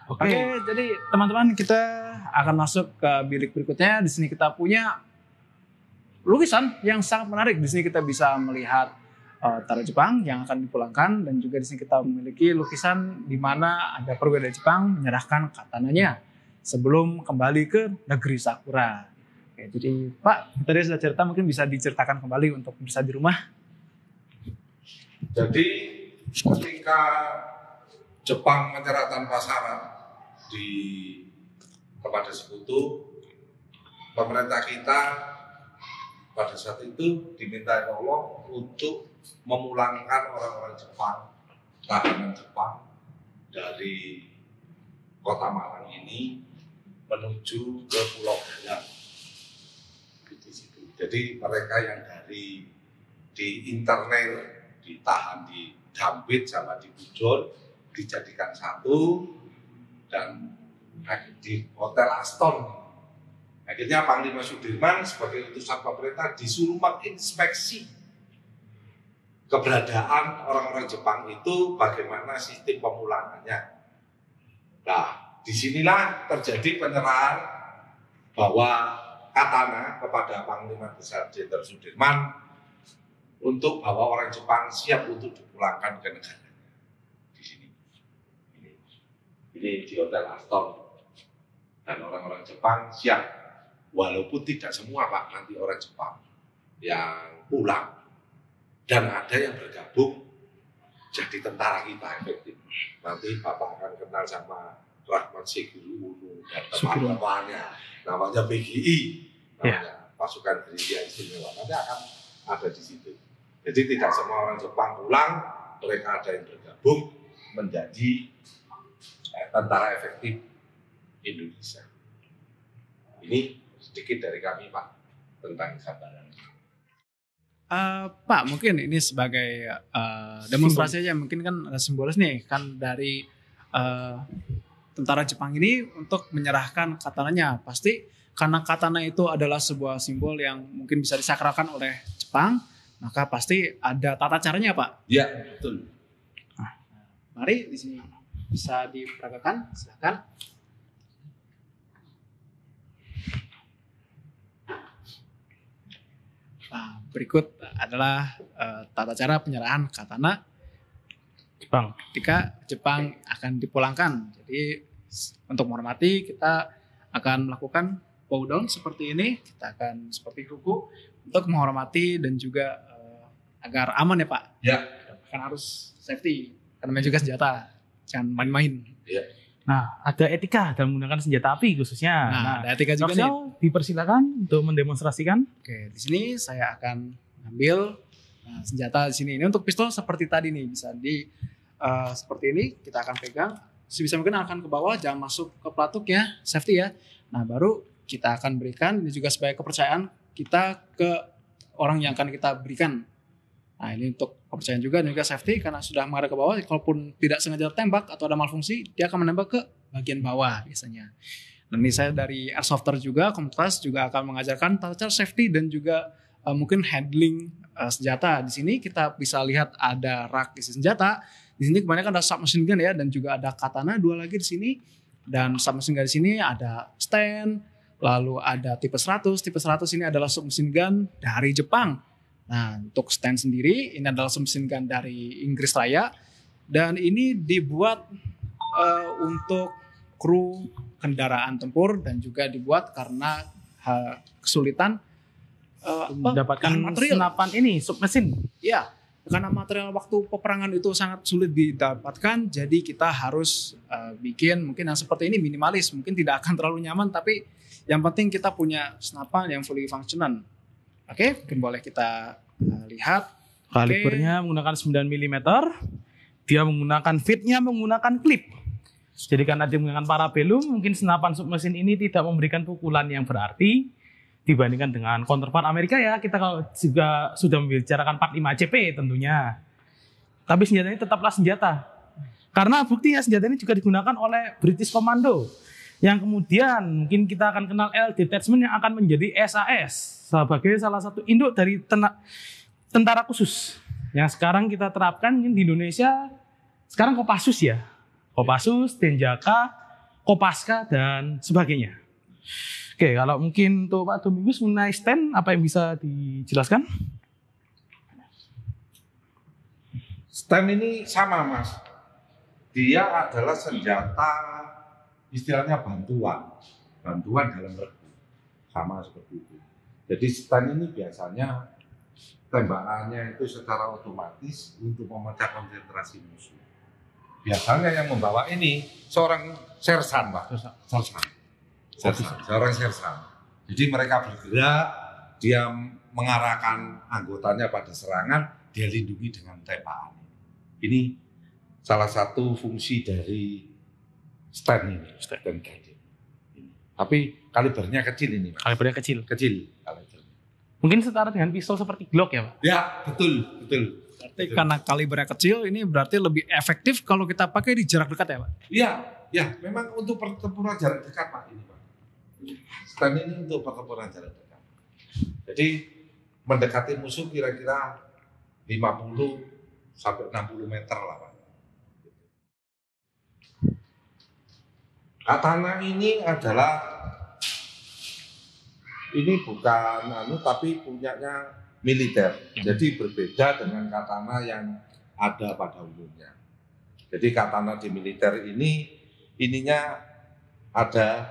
Oke, jadi teman-teman kita akan masuk ke bilik berikutnya. Di sini kita punya lukisan yang sangat menarik. Di sini kita bisa melihat tara Jepang yang akan dipulangkan, dan juga di sini kita memiliki lukisan di mana ada perwira Jepang menyerahkan katananya sebelum kembali ke negeri Sakura. Oke, jadi Pak, tadi sudah cerita, mungkin bisa diceritakan kembali untuk pemirsa di rumah. Jadi ketika Jepang menyerah tanpa syarat kepada sekutu, pemerintah kita pada saat itu diminta Allah untuk memulangkan orang-orang Jepang, tahanan Jepang dari kota Malang ini menuju ke Pulau Galang. Jadi mereka yang di internal ditahan di Dampit sama di Pujon dijadikan satu dan di Hotel Aston. Akhirnya Panglima Sudirman sebagai utusan pemerintah disuruh menginspeksi keberadaan orang-orang Jepang itu, bagaimana sistem pemulangannya. Nah, disinilah terjadi penyerahan bahwa katana kepada Panglima Besar Jenderal Sudirman untuk bahwa orang Jepang siap untuk dipulangkan ke negaranya. Di sini, ini di Hotel Aston, dan orang-orang Jepang siap, walaupun tidak semua Pak, nanti orang Jepang yang pulang, dan ada yang bergabung jadi tentara kita efektif. Nanti Bapak akan kenal sama Rahmat Seguru dan teman-temannya, namanya PGI, namanya Pasukan Gerilya Istimewa, nanti akan ada di situ. Jadi tidak semua orang Jepang pulang, mereka ada yang bergabung menjadi tentara efektif Indonesia. Ini sedikit dari kami Pak tentang gambaran. Pak, mungkin ini sebagai demonstrasi aja, mungkin kan ada simbolis nih kan dari tentara Jepang ini untuk menyerahkan katananya. Pasti karena katana itu adalah sebuah simbol yang mungkin bisa disakralkan oleh Jepang, maka pasti ada tata caranya Pak. Ya, betul. Nah, mari di sini bisa diperagakan, silakan. Nah, berikut adalah tata cara penyerahan katana Jepang ketika Jepang akan dipulangkan. Jadi untuk menghormati kita akan melakukan bow down seperti ini. Kita akan seperti ruku untuk menghormati dan juga agar aman ya Pak. Ya. Kan harus safety karena juga senjata, jangan main-main. Ya. Nah, ada etika dalam menggunakan senjata api khususnya. Nah, ada etika juga nih. Dipersilakan untuk mendemonstrasikan. Oke, di sini saya akan ambil senjata di sini. Ini untuk pistol seperti tadi nih, bisa seperti ini kita akan pegang. Sebisa mungkin akan ke bawah, jangan masuk ke pelatuk ya, safety ya. Nah, baru kita akan berikan, ini juga sebagai kepercayaan kita ke orang yang akan kita berikan. Nah, ini untuk kepercayaan juga dan juga safety karena sudah mengarah ke bawah, kalaupun tidak sengaja tembak atau ada malfungsi, dia akan menembak ke bagian bawah biasanya. Dan ini saya dari Airsofter juga, Komunitas juga akan mengajarkan tata cara safety dan juga mungkin handling senjata. Di sini kita bisa lihat ada rak isi senjata. Di sini kebanyakan ada submachine gun ya, dan juga ada katana 2 lagi di sini. Dan submachine gun di sini ada stand, lalu ada tipe 100. Tipe 100 ini adalah submachine gun dari Jepang. Nah, untuk stand sendiri ini adalah submachine gun dari Inggris Raya, dan ini dibuat untuk kru kendaraan tempur dan juga dibuat karena kesulitan mendapatkan senapan ini submesin. Ya, karena material waktu peperangan itu sangat sulit didapatkan, jadi kita harus bikin mungkin yang seperti ini minimalis, mungkin tidak akan terlalu nyaman, tapi yang penting kita punya senapan yang fully functional. Oke, mungkin boleh kita lihat. Kalibernya menggunakan 9 mm. Dia menggunakan fitnya menggunakan klip. Jadi karena dia menggunakan parabellum, mungkin senapan submesin ini tidak memberikan pukulan yang berarti dibandingkan dengan counterpart Amerika ya. Kita kalau juga sudah membicarakan 45 CP tentunya. Tapi senjata ini tetaplah senjata. Karena buktinya senjata ini juga digunakan oleh British Commando. Yang kemudian mungkin kita akan kenal L Detachment yang akan menjadi SAS sebagai salah satu induk dari tentara khusus yang sekarang kita terapkan di Indonesia. Sekarang Kopassus ya, Kopassus, Denjaka, Kopaska dan sebagainya. Oke, kalau mungkin untuk Pak Domingus mengenai stand, apa yang bisa dijelaskan? Stand ini sama Mas, dia adalah senjata istilahnya bantuan dalam regu, sama seperti itu. Jadi stand ini biasanya tembakannya itu secara otomatis untuk memecah konsentrasi musuh. Biasanya yang membawa ini seorang sersan, Pak. Seorang sersan. Jadi mereka bergerak, dia mengarahkan anggotanya pada serangan, dia lindungi dengan tembakan. Ini salah satu fungsi dari stand ini. Stand guided. Tapi kalibernya kecil ini, Pak. Kalibernya kecil. Kecil. Mungkin setara dengan pistol seperti Glock ya, Pak? Ya, betul. Berarti karena kalibernya kecil, ini berarti lebih efektif kalau kita pakai di jarak dekat ya, Pak? Iya, memang untuk pertempuran jarak dekat, Pak, ini, Pak. Stand ini untuk pertempuran jarak dekat. Jadi mendekati musuh kira-kira 50 sampai 60 meter lah, Pak. Katana ini bukan tapi punyanya militer. Jadi berbeda dengan katana yang ada pada umumnya. Jadi katana di militer ininya ada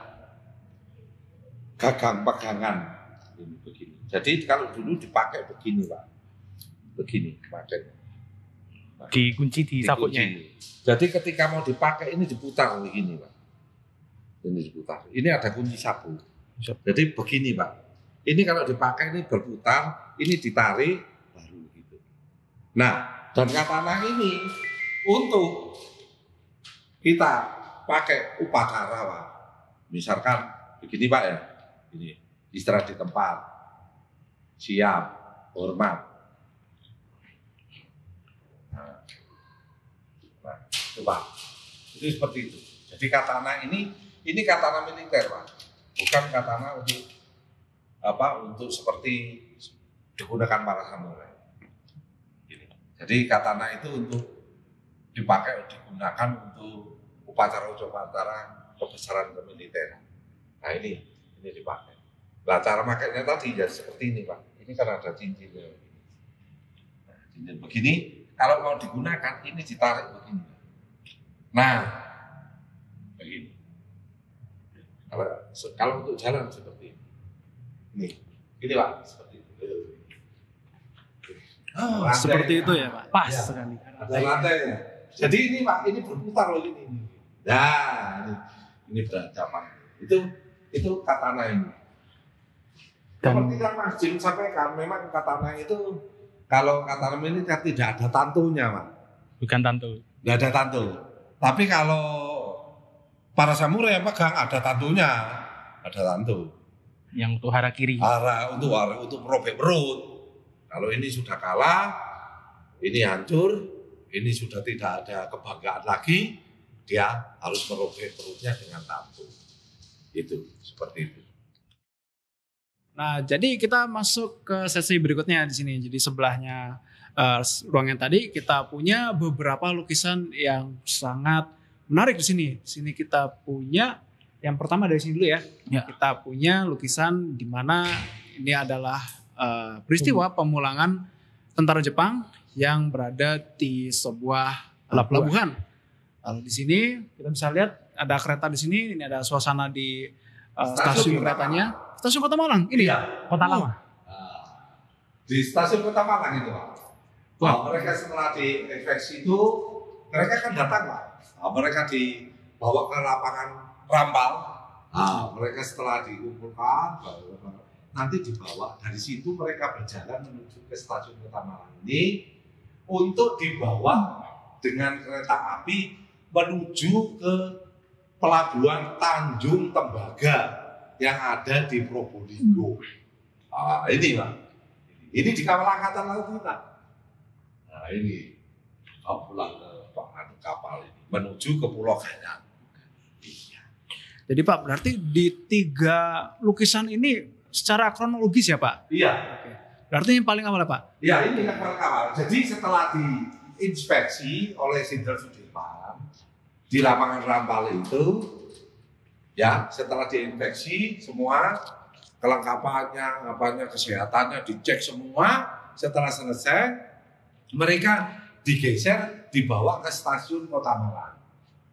gagang pegangan ini begini. Jadi kalau dulu dipakai begini, Pak. Begini makanya. Dikunci di sabuknya. Jadi ketika mau dipakai ini diputar begini, Pak. Ini diputar. Ini ada kunci sabuk. Jadi begini, Pak. Ini kalau dipakai ini berputar, ini ditarik baru gitu. Nah, dan katana ini untuk kita pakai upacara, Pak. Misalkan begini, Pak ya. Ini istirahat di tempat. Siap, hormat. Nah, coba. Itu seperti itu. Jadi katana ini katana militer, Pak. Bukan katana untuk seperti digunakan para samurai. Jadi katana itu untuk digunakan untuk upacara kebesaran kemiliteran. Nah ini dipakai. Nah cara makainya tadi ya seperti ini, Pak. Ini kan ada cincinnya. Nah, cincin begini, kalau mau digunakan ini ditarik begini. Nah, begini. Kalau untuk jalan seperti ini. Ini Pak, seperti itu. Seperti itu ya, Pak. Pas ya, sekali. Ada lantainya. Jadi ini Pak, ini berputar loh ini. Nah, ini berhadapan. Itu katana ini. Seperti yang Mas Jim sampaikan, memang katana itu kalau katana militer tidak ada tantunya, Pak. Bukan tantu. Tidak ada tantu. Tapi kalau para samurai yang pegang ada tantunya, ada tantu. Yang untuk harakiri. Untuk merobek perut. Kalau ini sudah kalah, ini hancur, ini sudah tidak ada kebanggaan lagi, dia harus merobek perutnya dengan tantu. Itu seperti itu. Nah, jadi kita masuk ke sesi berikutnya di sini. Jadi sebelahnya ruangan tadi kita punya beberapa lukisan yang sangat menarik di sini. Di sini kita punya yang pertama dari sini dulu ya. Kita punya lukisan di mana ini adalah peristiwa pemulangan tentara Jepang yang berada di sebuah pelabuhan. Lalu di sini kita bisa lihat ada kereta di sini. Ini ada suasana di stasiun keretanya. Stasiun Kota Malang ini ya, Kota Lama. Di stasiun Kota Malang itu, Pak. Mereka setelah diinfeksi itu mereka kan datang, Pak. Mereka dibawa ke lapangan Rampal. Mereka setelah dikumpulkan, nanti dibawa dari situ mereka berjalan menuju ke stasiun Kota Malang ini untuk dibawa dengan kereta api menuju ke pelabuhan Tanjung Tembaga yang ada di Probolinggo. Ini Pak, ini dikawal angkatan laut kita. Nah ini pulang ke kapal ini menuju ke Pulau Ganyang. Jadi Pak, berarti di 3 lukisan ini secara kronologis ya Pak? Iya. Oke. Berarti yang paling awal ya Pak? Iya, ini yang paling awal. Jadi setelah diinspeksi oleh Jenderal Sudirman di lapangan Rampal Ya, setelah diinfeksi semua kelengkapannya, apanya, kesehatannya dicek semua. Setelah selesai, mereka digeser, dibawa ke stasiun Kota Malang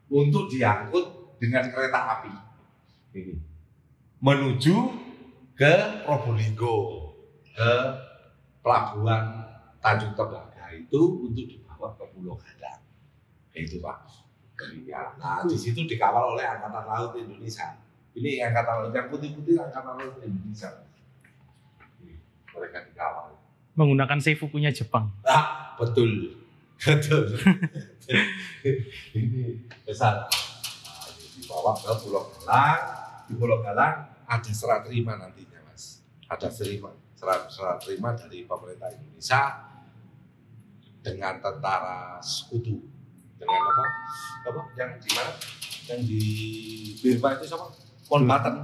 untuk diangkut dengan kereta api ini menuju ke Probolinggo, ke pelabuhan Tanjung Tembaga itu untuk dibawa ke Pulau Gadang. Itu Pak. Ya, nah di situ dikawal oleh Angkatan Laut Indonesia. Ini Angkatan Laut yang putih-putih, Angkatan Laut Indonesia. Ini, mereka dikawal. Menggunakan seifukunya Jepang. Ah, betul. Betul. Ini besar. Nah, ini dibawa ke Pulau Galang. Di Pulau Galang ada serah terima nantinya, Mas. Ada serah terima dari pemerintah Indonesia dengan tentara sekutu. Dengan apa yang di mana? Yang di Birma itu sama Mountbatten.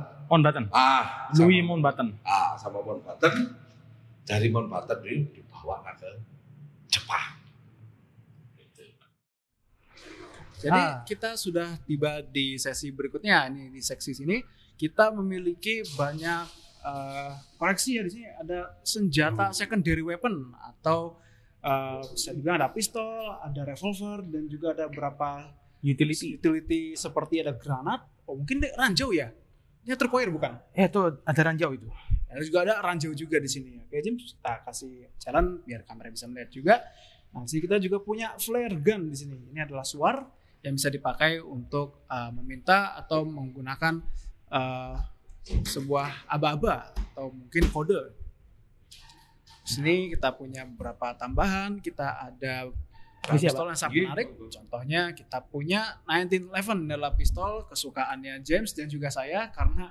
Louis Mountbatten. Sama Mountbatten. Dari Mountbatten ini dibawa ke Jepang. Jadi kita sudah tiba di sesi berikutnya. Ini di seksi sini kita memiliki banyak koleksi ya. Di sini ada senjata secondary weapon atau bisa dibilang ada pistol, ada revolver, dan juga ada beberapa utility seperti ada granat. Oh mungkin ranjau ya? Ini terkoir bukan? Itu ada ranjau itu. Ada juga ada ranjau juga di sini. Oke James, kita kasih jalan biar kamera bisa melihat juga. Nah, di sini kita juga punya flare gun di sini. Ini adalah suar yang bisa dipakai untuk meminta atau menggunakan sebuah aba-aba atau mungkin kode. Di sini kita punya beberapa tambahan. Kita ada pistol yang sangat menarik. Contohnya kita punya 1911 adalah pistol kesukaannya James dan juga saya karena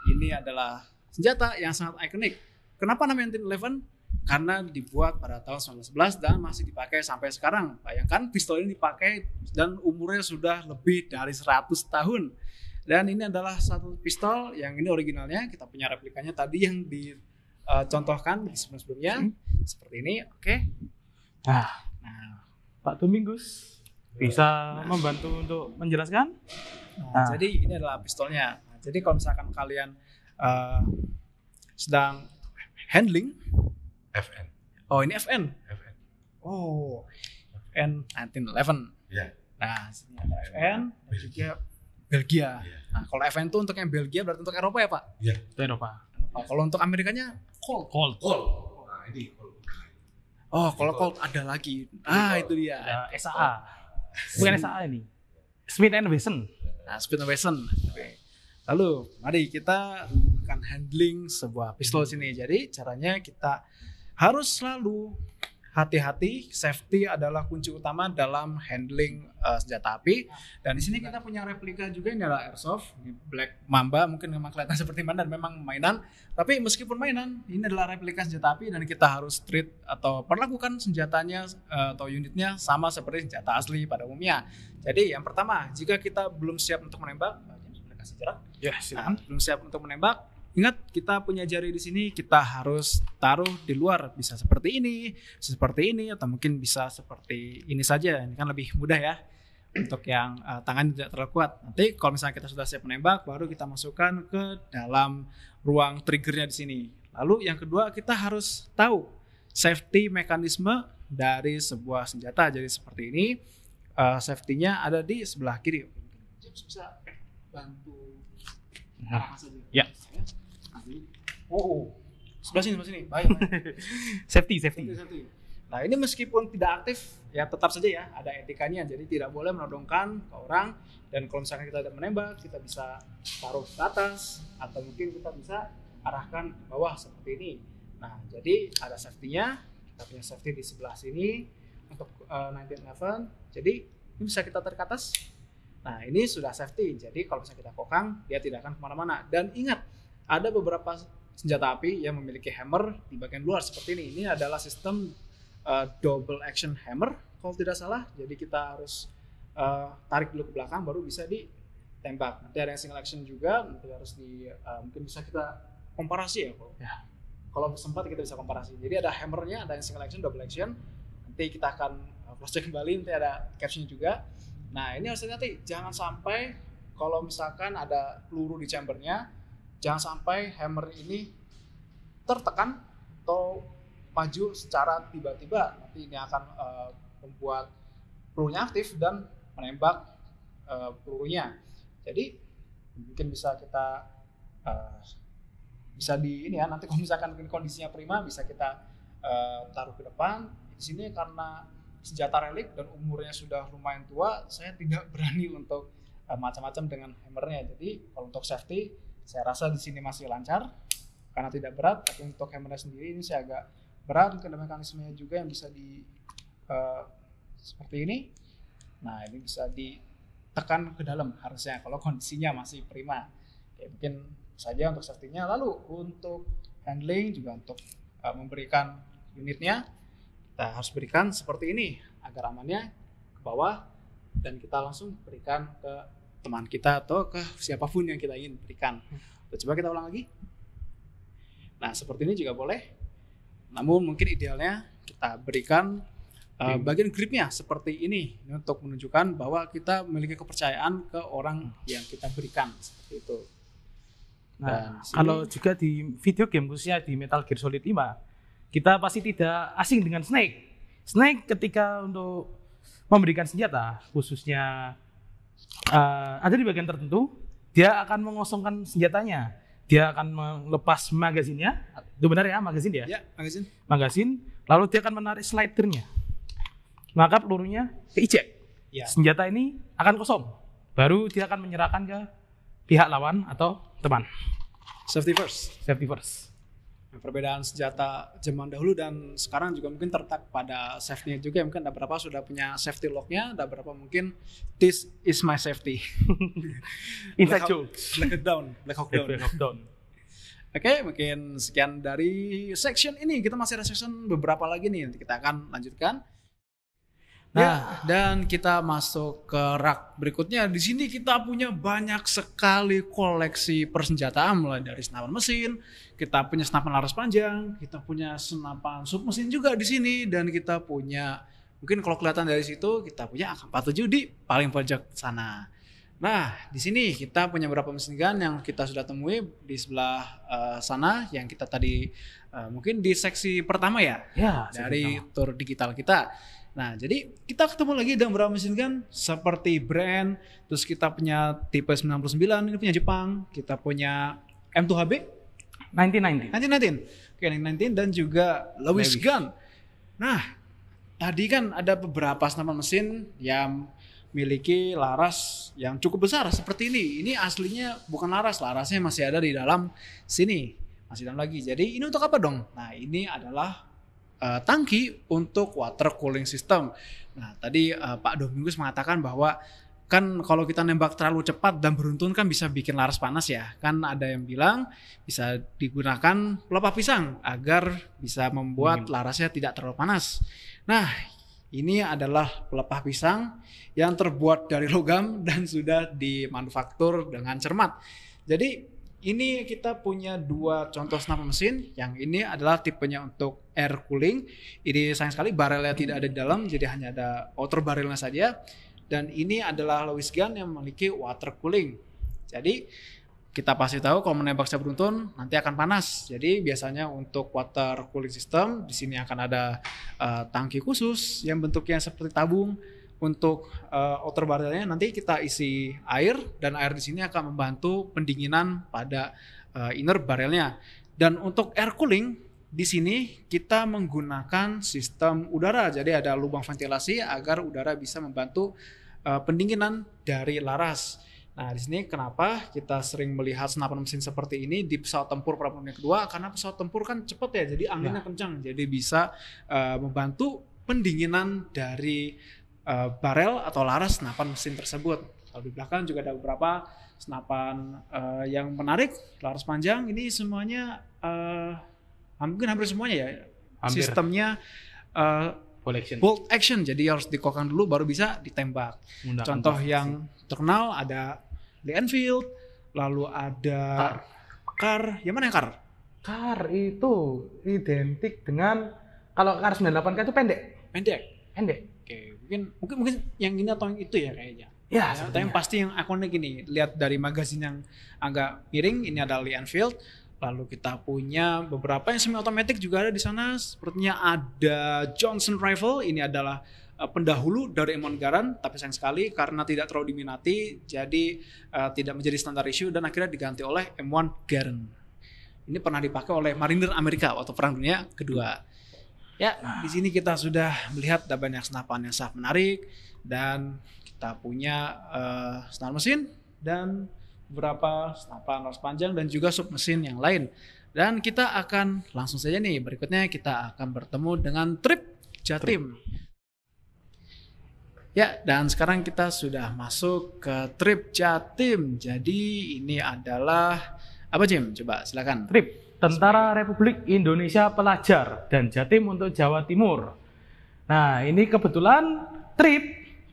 ini adalah senjata yang sangat ikonik. Kenapa namanya 1911? Karena dibuat pada tahun 1911 dan masih dipakai sampai sekarang. Bayangkan pistol ini dipakai dan umurnya sudah lebih dari 100 tahun. Dan ini adalah satu pistol yang ini originalnya. Kita punya replikanya tadi yang dicontohkan di sebelum-sebelumnya. Seperti ini, oke. Nah, Pak Domingus bisa membantu untuk menjelaskan? Jadi ini adalah pistolnya. Jadi kalau misalkan kalian sedang handling FN. Oh ini FN. FN. Oh FN 1911. Ya. Nah sini ada FN dan juga Belgia. Ya. Nah kalau FN itu untuk yang Belgia berarti untuk Eropa ya Pak? Ya. Itu Eropa. Kalau untuk Amerikanya Colt. Nah ini Colt. Oh kalau Colt ada lagi. Itu dia. Ada SAA. Bukan SAA ini. Smith & Wesson. Nah Smith & Wesson. Oke. Lalu mari kita akan handling sebuah pistol sini. Jadi caranya kita harus selalu hati-hati. Safety adalah kunci utama dalam handling senjata api. Dan di sini kita punya replika juga, ini adalah airsoft. Ini Black Mamba, mungkin memang kelihatan seperti mainan, memang mainan. Tapi meskipun mainan, ini adalah replika senjata api dan kita harus treat atau perlakukan senjatanya atau unitnya sama seperti senjata asli pada umumnya. Jadi yang pertama, jika kita belum siap untuk menembak, kasih jarak. Ya, silakan. Belum siap untuk menembak. Ingat kita punya jari di sini, kita harus taruh di luar. Bisa seperti ini, atau mungkin bisa seperti ini saja. Ini kan lebih mudah ya untuk yang tangan tidak terlalu kuat. Nanti kalau misalnya kita sudah siap menembak, baru kita masukkan ke dalam ruang triggernya di sini. Lalu yang kedua kita harus tahu safety mekanisme dari sebuah senjata. Jadi seperti ini, safety-nya ada di sebelah kiri. James bisa bantu arahkan saja. Ya. Sebelah sini. Baik. Safety. Nah ini meskipun tidak aktif, ya tetap saja ya ada etikanya. Jadi tidak boleh menodongkan ke orang. Dan kalau misalkan kita tidak menembak, kita bisa taruh ke atas atau mungkin kita bisa arahkan ke bawah seperti ini. Nah jadi ada safety-nya. Kita punya safety di sebelah sini untuk 1911. Jadi ini bisa kita tarik ke atas. Nah ini sudah safety. Jadi kalau misalnya kita kokang, dia tidak akan kemana-mana. Dan ingat, ada beberapa senjata api yang memiliki hammer di bagian luar seperti ini. Ini adalah sistem double action hammer kalau tidak salah. Jadi kita harus tarik dulu ke belakang baru bisa ditembak. Nanti ada yang single action juga. Nanti harus mungkin bisa kita komparasi ya. Kalau sempat kita bisa komparasi. Jadi ada hammernya, ada yang single action, double action. Nanti kita akan cross check kembali. Nanti ada captionnya juga. Nah ini harus hati-hati. Jangan sampai kalau misalkan ada peluru di chambernya, jangan sampai hammer ini tertekan atau maju secara tiba-tiba. Nanti ini akan membuat pelurunya aktif dan menembak pelurunya. Jadi mungkin bisa kita bisa di ini ya, nanti kalau misalkan kondisinya prima bisa kita taruh ke depan. Di sini karena senjata relik dan umurnya sudah lumayan tua, saya tidak berani untuk macam-macam dengan hammernya. Jadi kalau untuk safety, saya rasa di sini masih lancar karena tidak berat. Tapi untuk hammernya sendiri ini saya agak berat. Mungkin ada mekanismenya juga yang bisa di seperti ini. Nah ini bisa ditekan ke dalam harusnya kalau kondisinya masih prima. Oke, mungkin saja untuk safety-nya. Lalu untuk handling juga untuk memberikan unitnya, kita harus berikan seperti ini agar amannya ke bawah dan kita langsung berikan ke teman kita atau ke siapapun yang kita ingin berikan. Coba kita ulang lagi. Nah seperti ini juga boleh, namun mungkin idealnya kita berikan bagian gripnya seperti ini untuk menunjukkan bahwa kita memiliki kepercayaan ke orang yang kita berikan, seperti itu. Nah, kalau juga di video game khususnya di Metal Gear Solid 5, kita pasti tidak asing dengan Snake. Snake ketika untuk memberikan senjata, khususnya ada di bagian tertentu, dia akan mengosongkan senjatanya. Dia akan melepas magazinnya. Itu benar ya, magazin dia? Ya, magazin. Magazin, lalu dia akan menarik slidernya. Maka pelurunya keijek. Ya. Senjata ini akan kosong. Baru dia akan menyerahkan ke pihak lawan atau teman. Safety first. Safety first. Nah, perbedaan senjata zaman dahulu dan sekarang juga mungkin terletak pada safety-nya juga. Mungkin ada beberapa sudah punya safety lock-nya, ada beberapa mungkin this is my safety. Inside jokes. Black Hawk Down. Black Hawk Down. Black Hawk Down. Oke, mungkin sekian dari section ini. Kita masih ada section beberapa lagi nih, nanti kita akan lanjutkan. Nah, dan kita masuk ke rak berikutnya. Di sini kita punya banyak sekali koleksi persenjataan, mulai dari senapan mesin, kita punya senapan laras panjang, kita punya senapan submesin juga di sini, dan kita punya, mungkin kalau kelihatan dari situ, kita punya AK-47 di paling pojok sana. Nah, di sini kita punya beberapa mesin gun yang kita sudah temui di sebelah sana, yang kita tadi mungkin di seksi pertama ya dari tour digital kita. Nah, jadi kita ketemu lagi dengan beberapa mesin gun seperti brand, terus kita punya tipe 99, ini punya Jepang, kita punya M2HB 1919. Oke, 1919 dan juga Lewis Gun. Nah, tadi kan ada beberapa senapan mesin yang memiliki laras yang cukup besar seperti ini. Ini aslinya bukan laras, larasnya masih ada di dalam sini, masih dalam lagi. Jadi ini untuk apa dong? Nah, ini adalah tangki untuk water cooling system. Nah, tadi Pak Domingus mengatakan bahwa kan kalau kita nembak terlalu cepat dan beruntun kan bisa bikin laras panas ya. Kan ada yang bilang bisa digunakan pelepah pisang agar bisa membuat larasnya tidak terlalu panas. Nah, ini adalah pelepah pisang yang terbuat dari logam dan sudah dimanufaktur dengan cermat. Jadi ini kita punya dua contoh senapan mesin. Yang ini adalah tipenya untuk air cooling. Ini sayang sekali barelnya tidak ada di dalam, jadi hanya ada outer barrelnya saja. Dan ini adalah Lewis Gun yang memiliki water cooling. Jadi kita pasti tahu kalau menembak secara beruntun nanti akan panas. Jadi biasanya untuk water cooling system di sini akan ada tangki khusus yang bentuknya seperti tabung. Untuk outer barrelnya nanti kita isi air dan air di sini akan membantu pendinginan pada inner barrelnya. Dan untuk air cooling di sini kita menggunakan sistem udara. Jadi ada lubang ventilasi agar udara bisa membantu pendinginan dari laras. Nah, di sini kenapa kita sering melihat senapan mesin seperti ini di pesawat tempur perang dunia kedua? Karena pesawat tempur kan cepat ya, jadi anginnya kencang, jadi bisa membantu pendinginan dari barel atau laras senapan mesin tersebut. Kalau di belakang juga ada beberapa senapan yang menarik, laras panjang. Ini semuanya mungkin hampir semuanya ya. Sistemnya bolt action, jadi harus dikokang dulu baru bisa ditembak. Contoh yang terkenal ada Lee Enfield, lalu ada Kar. Yang mana yang Kar? Kar itu identik dengan, kalau Kar 98K itu pendek. Oke, mungkin yang ini atau yang itu ya kayaknya. Ya, Tapi yang pasti yang ikonik ini, lihat dari magazin yang agak miring, ini adalah Lee Enfield. Lalu kita punya beberapa yang semi otomatis juga ada di sana. Sepertinya ada Johnson Rifle, ini adalah pendahulu dari M1 Garand, tapi sayang sekali karena tidak terlalu diminati, jadi tidak menjadi standar issue dan akhirnya diganti oleh M1 Garand. Ini pernah dipakai oleh marinir Amerika waktu Perang Dunia Kedua. Ya, di sini kita sudah melihat ada banyak senapan yang sangat menarik dan kita punya senapan mesin dan beberapa senapan laras panjang dan juga submesin yang lain. Dan kita akan langsung saja nih, berikutnya kita akan bertemu dengan Trip Jatim. Ya, dan sekarang kita sudah masuk ke Trip Jatim. Jadi ini adalah apa, Jim? Coba silakan. Trip Tentara Republik Indonesia Pelajar dan Jatim untuk Jawa Timur. Nah, ini kebetulan Trip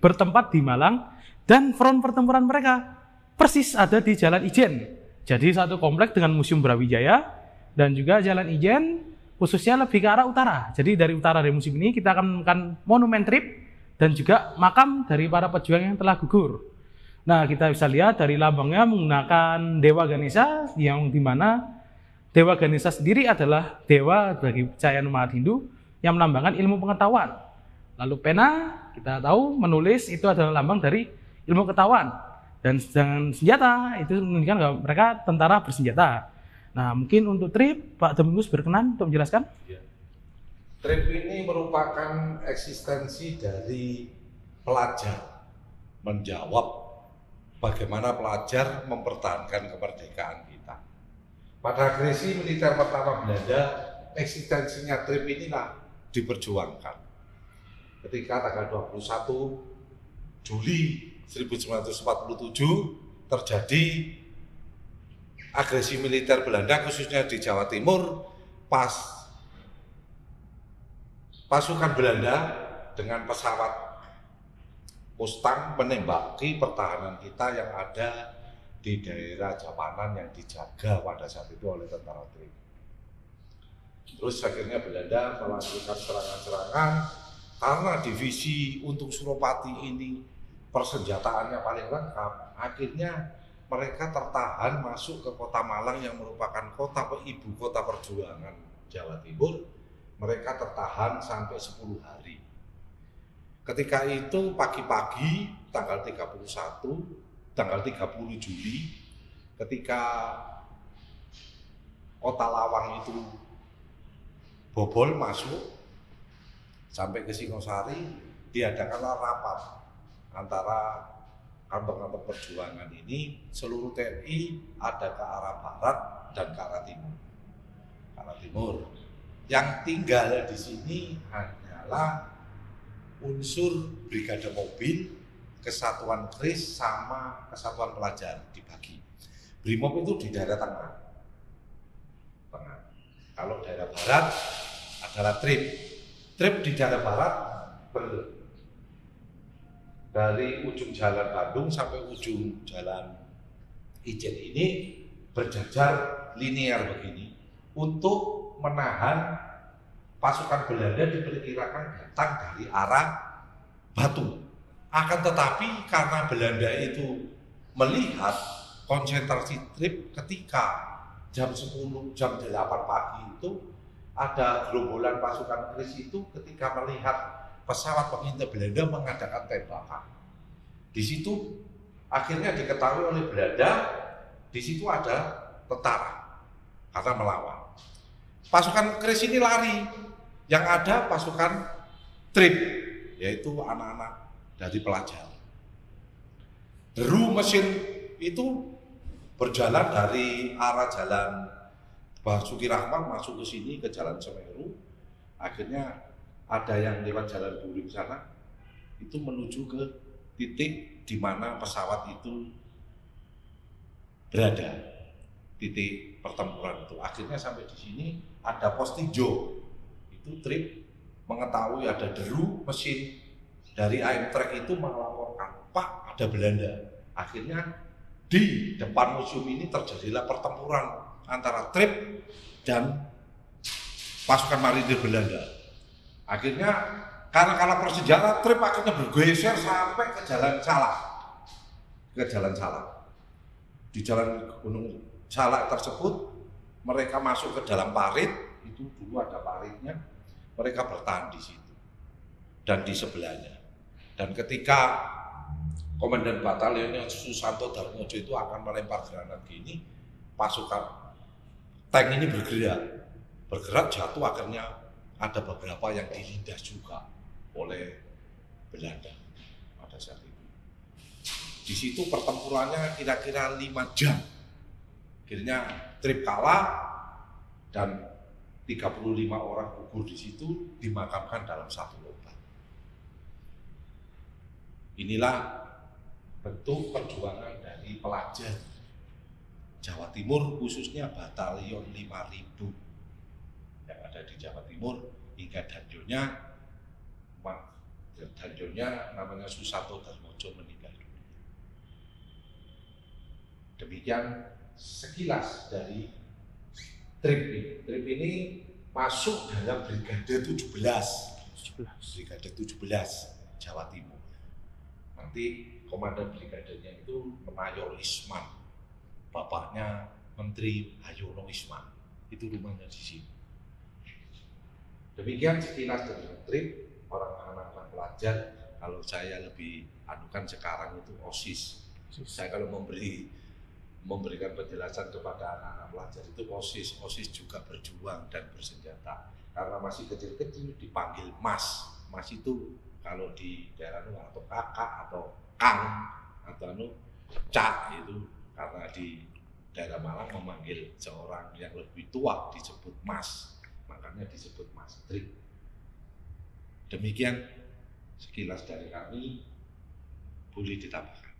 bertempat di Malang dan front pertempuran mereka persis ada di Jalan Ijen. Jadi satu komplek dengan Museum Brawijaya dan juga Jalan Ijen khususnya lebih ke arah utara. Jadi dari utara dari museum ini kita akan menemukan monumen Trip dan juga makam dari para pejuang yang telah gugur. Nah, kita bisa lihat dari lambangnya menggunakan Dewa Ganesha, yang dimana Dewa Ganesha sendiri adalah dewa bagi kepercayaan umat Hindu yang melambangkan ilmu pengetahuan. Lalu pena, kita tahu menulis itu adalah lambang dari ilmu pengetahuan. Dan dengan senjata itu menunjukkan bahwa mereka tentara bersenjata. Nah, mungkin untuk Trip, Pak Domingus berkenan untuk menjelaskan? Ya. Trip ini merupakan eksistensi dari pelajar menjawab bagaimana pelajar mempertahankan kemerdekaan kita. Pada agresi militer pertama Belanda, eksistensinya Trip inilah diperjuangkan. Ketika tanggal 21 Juli 1947 terjadi agresi militer Belanda khususnya di Jawa Timur, pas pasukan Belanda dengan pesawat Mustang menembaki pertahanan kita yang ada di daerah Japanan yang dijaga pada saat itu oleh tentara Trip. Terus akhirnya Belanda melanjutkan serangan-serangan karena divisi untuk Suropati ini persenjataannya paling lengkap. Akhirnya mereka tertahan masuk ke kota Malang yang merupakan ibu kota perjuangan Jawa Timur. Mereka tertahan sampai 10 hari. Ketika itu pagi-pagi tanggal 30 Juli, ketika kota Lawang itu bobol masuk sampai ke Singosari, diadakanlah rapat antara kantor-kantor perjuangan ini. Seluruh TNI ada ke arah barat dan ke arah timur. Ke arah timur. Yang tinggal di sini hanyalah unsur brigade mobil, kesatuan KRIS sama kesatuan pelajar dibagi. Brimob itu di daerah tengah. Kalau daerah barat adalah Trip. Trip di daerah barat dari ujung jalan Bandung sampai ujung jalan Ijen ini berjajar linear begini untuk menahan pasukan Belanda diperkirakan datang dari arah Batu. Akan tetapi karena Belanda itu melihat konsentrasi Trip ketika jam 10, jam 8 pagi itu ada gerombolan pasukan KRIS itu ketika melihat pesawat pengintai Belanda mengadakan tembakan. Di situ akhirnya diketahui oleh Belanda, di situ ada tentara karena melawan. Pasukan KRIS ini lari, yang ada pasukan Trip, yaitu anak-anak dari pelajar. Deru mesin itu berjalan dari arah jalan Basuki Rahmat masuk ke sini ke Jalan Semeru. Akhirnya ada yang lewat Jalan Buring sana itu menuju ke titik di mana pesawat itu berada, titik pertempuran itu. Akhirnya sampai di sini ada pos tinjau. Itu Trip mengetahui ada deru mesin dari Amtrak itu melaporkan, Pak, ada Belanda. Akhirnya di depan museum ini terjadilah pertempuran antara Trip dan pasukan marinir Belanda. Akhirnya karena kalah persenjataan, Trip akhirnya bergeser sampai ke Jalan Salak. ke Jalan Salak. Di Jalan Gunung Salak tersebut mereka masuk ke dalam parit, itu dulu ada paritnya, mereka bertahan di situ dan di sebelahnya. Dan ketika Komandan Batalionnya Susanto Darmojo itu akan melempar granat gini, pasukan tank ini bergerak jatuh, akhirnya ada beberapa yang dilindas juga oleh Belanda pada saat itu. Di situ pertempurannya kira-kira 5 jam. Akhirnya Trip kalah dan 35 orang gugur di situ, dimakamkan dalam satu lubang. Inilah bentuk perjuangan dari pelajar Jawa Timur, khususnya Batalion 5000 yang ada di Jawa Timur hingga danjonya namanya Susanto Darmojo meninggal dunia. Demikian sekilas dari Trip ini. Trip ini masuk dalam Brigade 17 Jawa Timur. Nanti komandan brigadenya itu Mayor Isman, bapaknya Menteri Hayono Isman, itu rumahnya di sini. Demikian sekilas dari Trip, orang anak-anak pelajar. Kalau saya lebih anukan sekarang itu OSIS. Saya kalau memberikan penjelasan kepada anak-anak pelajar itu OSIS juga berjuang dan bersenjata. Karena masih kecil-kecil dipanggil Mas. Mas itu kalau di daerah luar atau kakak atau kang atau cak itu, karena di daerah Malang memanggil seorang yang lebih tua disebut Mas, makanya disebut Mas Trip. Demikian sekilas dari kami, boleh ditambahkan.